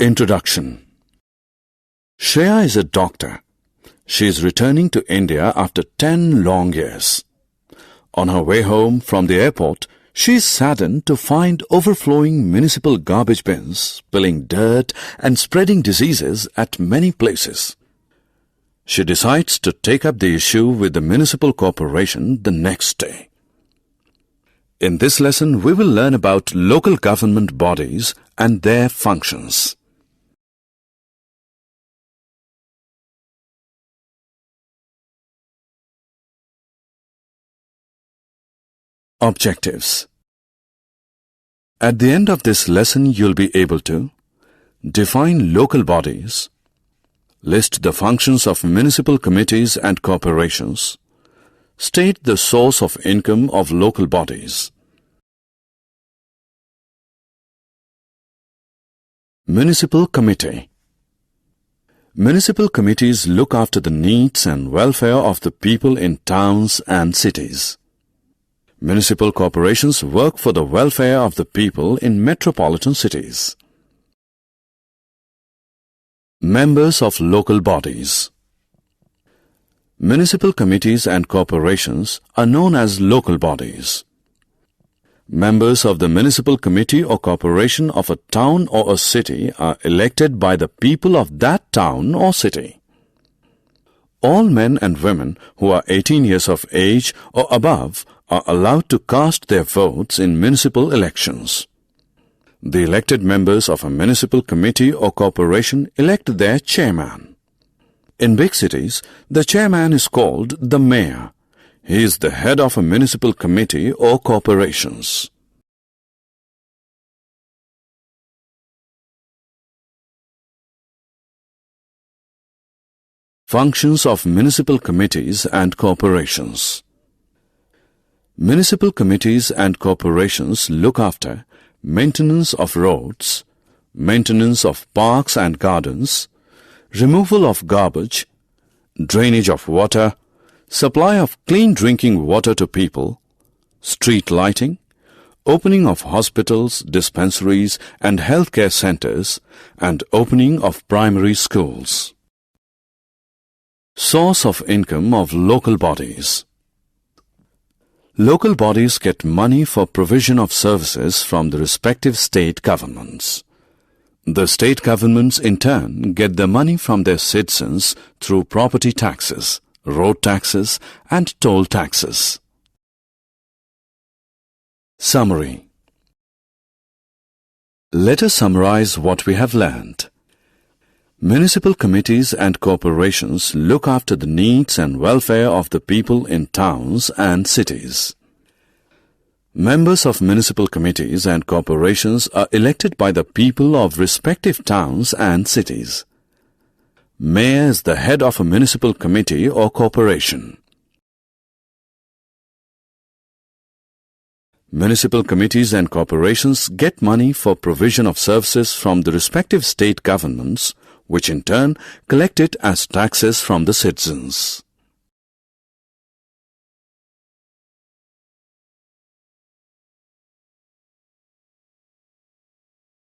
Introduction. Shreya is a doctor. She is returning to India after 10 long years. On her way home from the airport, she is saddened to find overflowing municipal garbage bins spilling dirt and spreading diseases at many places. She decides to take up the issue with the municipal corporation the next day. In this lesson, we will learn about local government bodies and their functions. Objectives. At the end of this lesson, you'll be able to define local bodies, list the functions of municipal committees and corporations, state the source of income of local bodies. Municipal Committee. Municipal committees look after the needs and welfare of the people in towns and cities. Municipal corporations work for the welfare of the people in metropolitan cities. Members of local bodies. Municipal committees and corporations are known as local bodies. Members of the municipal committee or corporation of a town or a city are elected by the people of that town or city. All men and women who are 18 years of age or above are allowed to cast their votes in municipal elections. The elected members of a municipal committee or corporation elect their chairman. In big cities, the chairman is called the mayor. He is the head of a municipal committee or corporations. Functions of municipal committees and corporations. Municipal committees and corporations look after maintenance of roads, maintenance of parks and gardens, removal of garbage, drainage of water, supply of clean drinking water to people, street lighting, opening of hospitals, dispensaries and healthcare centers, and opening of primary schools. Source of income of local bodies. Local bodies get money for provision of services from the respective state governments. The state governments in turn get the money from their citizens through property taxes, road taxes and toll taxes. Summary. Let us summarize what we have learned. Municipal committees and corporations look after the needs and welfare of the people in towns and cities. Members of municipal committees and corporations are elected by the people of respective towns and cities. Mayor is the head of a municipal committee or corporation. Municipal committees and corporations get money for provision of services from the respective state governments, which in turn collect it as taxes from the citizens.